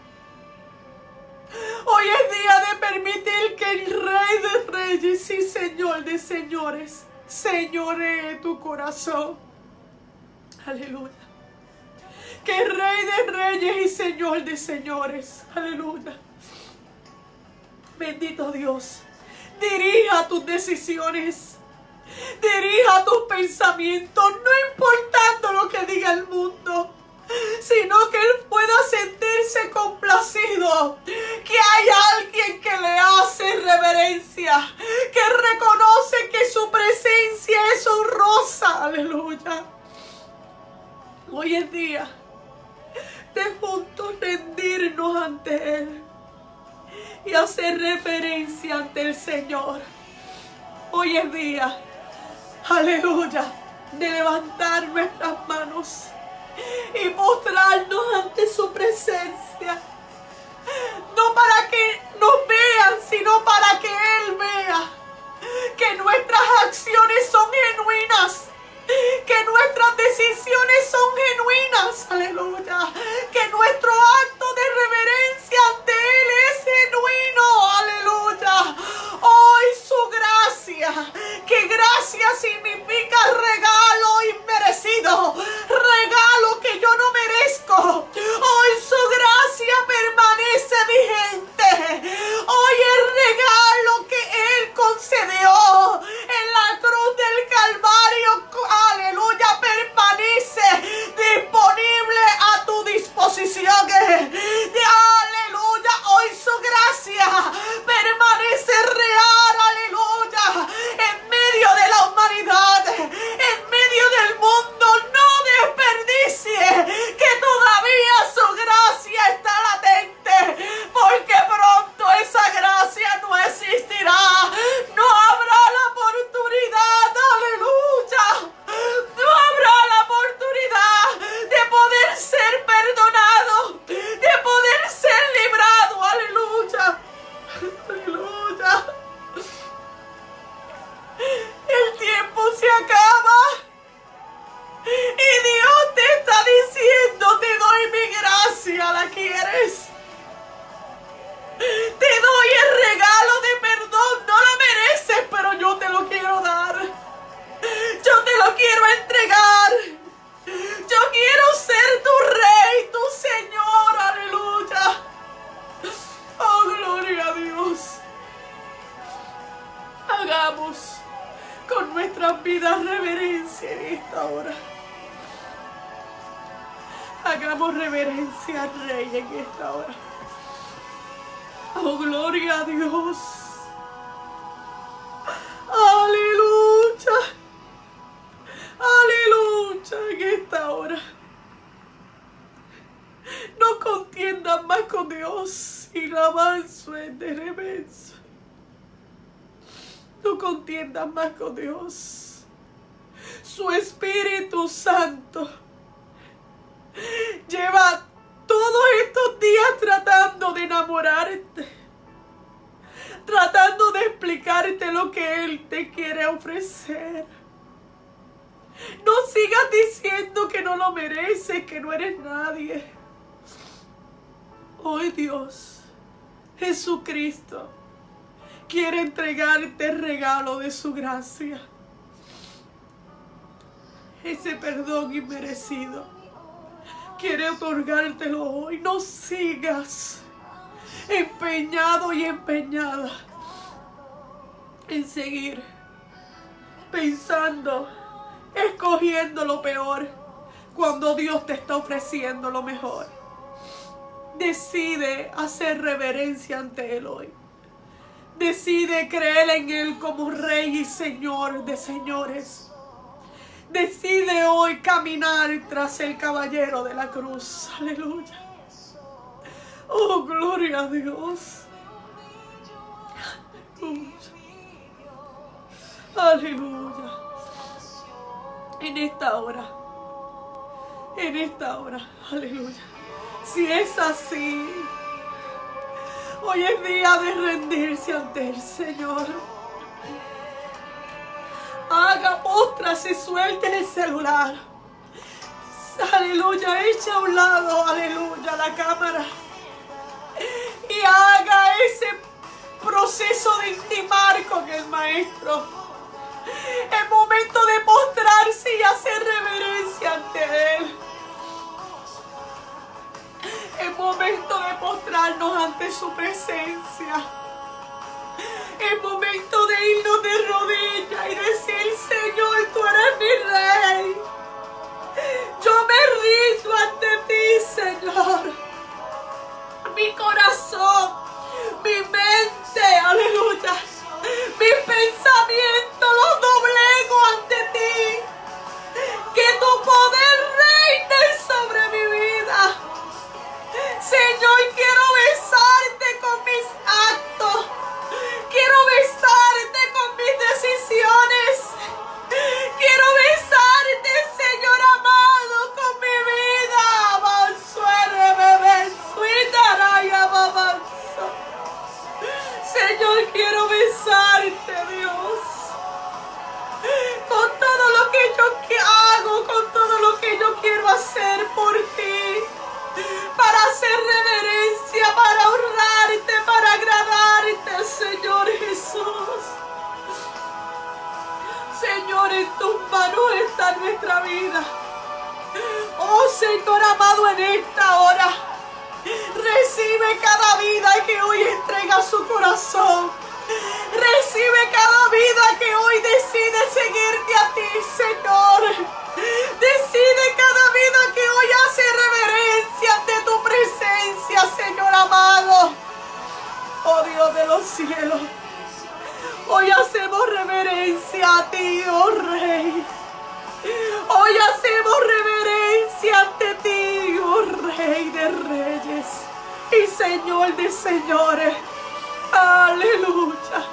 Hoy es día de permitir que el Rey de Reyes y Señor de Señores señoree tu corazón. Aleluya. Que el Rey de Reyes y Señor de Señores, aleluya, bendito Dios, dirija tus decisiones, dirija tus pensamientos, no importando lo que diga el mundo, sino que Él pueda sentirse sentirse complacido, que hay alguien que le hace reverencia, que reconoce que su presencia es honrosa. Aleluya. Hoy es día de juntos rendirnos ante Él y hacer reverencia ante el Señor. Hoy es día, aleluya, de levantar nuestras manos y postrarnos ante su presencia. No para que nos vean, sino para que Él vea que nuestras acciones son genuinas, que nuestras decisiones son genuinas, aleluya, que nuestro acto de reverencia ante Él es genuino, aleluya. Hoy su gracia, que gracia significa regalo inmerecido, regalo que yo no merezco. Hoy su gracia permanece vigente. Hoy el regalo que Él concedió en la cruz del Calvario, aleluya, permanece disponible a tu disposición. Aleluya, hoy su gracia permanece real, aleluya, en medio de la humanidad, en medio del mundo. No desperdicie que todavía su gracia está latente, porque pronto esa gracia no existirá. No habrá la oportunidad, aleluya, no habrá la oportunidad de poder ser perdonado, de poder ser librado, aleluya, aleluya. El tiempo se acaba y Dios te está diciendo: te doy mi gracia, ¿la quieres? Te doy el regalo de perdón, no lo mereces, pero yo te lo quiero dar. Yo te lo quiero entregar. Yo quiero ser tu rey, tu Señor, aleluya. Oh, gloria a Dios. Hagamos con nuestras vidas reverencia en esta hora. Hagamos reverencia al Rey en esta hora. Oh, gloria a Dios. Aleluya. Aleluya en esta hora. No contiendan más con Dios y la avanzo en de reverso. No contiendan más con Dios. Su Espíritu Santo lleva todos estos días tratando de enamorarte, tratando de explicarte lo que Él te quiere ofrecer. No sigas diciendo que no lo mereces, que no eres nadie. Hoy Dios, Jesucristo, quiere entregarte el regalo de su gracia, ese perdón inmerecido. Quiere otorgártelo hoy. No sigas empeñado y empeñada en seguir pensando, escogiendo lo peor, cuando Dios te está ofreciendo lo mejor. Decide hacer reverencia ante Él hoy. Decide creer en Él como Rey y Señor de señores. Decide hoy caminar tras el caballero de la cruz. Aleluya. Oh, gloria a Dios. Aleluya. En esta hora, aleluya. Si es así, hoy es día de rendirse ante el Señor. Haga, póstrase, suelte el celular. Aleluya, echa a un lado, aleluya, la cámara. Y haga ese proceso de intimar con el Maestro. Es momento de postrarse y hacer reverencia ante Él. Es momento de postrarnos ante su presencia. Es momento de irnos de rodillas y decir: Señor, tú eres mi Rey. Yo me rindo ante ti, Señor. pensamiento lo doblego ante ti. Que tu poder reine sobre mi vida. Señor, quiero besarte con mis actos. Quiero besarte con mis decisiones. Quiero besarte, Señor amado, con mi vida. Mansuere, bebé, suitaraya, babanzo. Señor, quiero besarte, Dios. Con todo lo que yo hago, con todo lo que yo quiero hacer por ti. Para hacer reverencia, para honrarte, para agradarte, Señor Jesús. Señor, en tus manos está nuestra vida. Oh Señor amado, en esta hora recibe cada vida que hoy entrega su corazón. Recibe cada vida que hoy decide seguirte a ti, Señor. Decide cada vida que hoy hace reverencia ante tu presencia, Señor amado. Oh Dios de los cielos, hoy hacemos reverencia a ti, oh Rey. Hoy hacemos reverencia ante ti, oh Rey de reyes y Señor de señores. Aleluya.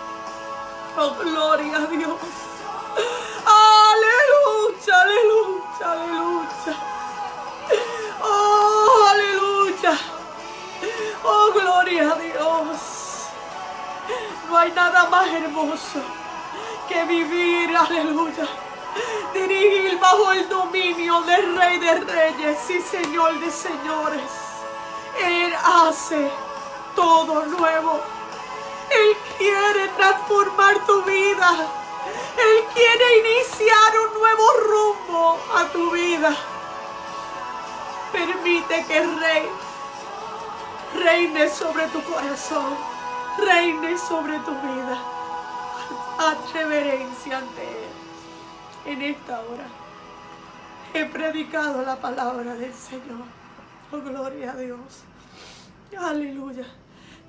Oh, gloria a Dios. Aleluya, aleluya, aleluya. Oh, aleluya. Oh, gloria a Dios. No hay nada más hermoso que vivir, aleluya, dirigir bajo el dominio del Rey de Reyes y Señor de Señores. Él hace todo nuevo. Él quiere transformar tu vida. Él quiere iniciar un nuevo rumbo a tu vida. Permite que el Rey reine sobre tu corazón, reine sobre tu vida. Haz reverencia ante Él. En esta hora he predicado la palabra del Señor. Oh, gloria a Dios. Aleluya.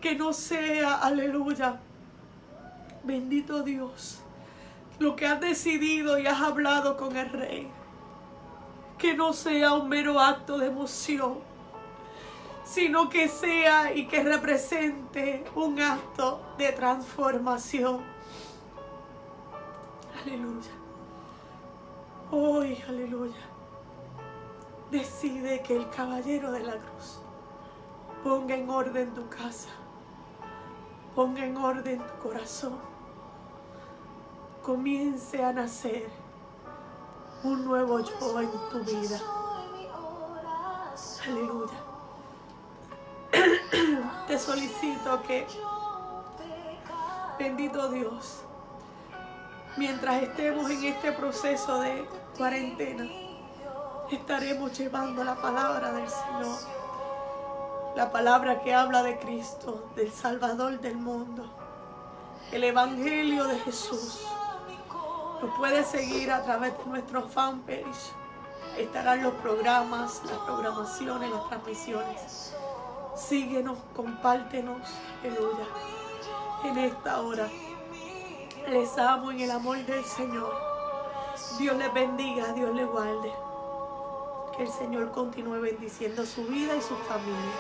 Que no sea, aleluya, bendito Dios, lo que has decidido y has hablado con el Rey. Que no sea un mero acto de emoción, sino que sea y que represente un acto de transformación. Aleluya. Hoy, aleluya, decide que el caballero de la cruz ponga en orden tu casa, ponga en orden tu corazón, comience a nacer un nuevo yo en tu vida. Aleluya. Te solicito que, bendito Dios, mientras estemos en este proceso de cuarentena, estaremos llevando la palabra del Señor, la palabra que habla de Cristo, del Salvador del mundo, el Evangelio de Jesús. Nos puedes seguir a través de nuestro fanpage. Estarán los programas, las programaciones, las transmisiones. Síguenos, compártenos, aleluya. En esta hora les amo en el amor del Señor. Dios les bendiga, Dios les guarde. Que el Señor continúe bendiciendo su vida y su familia.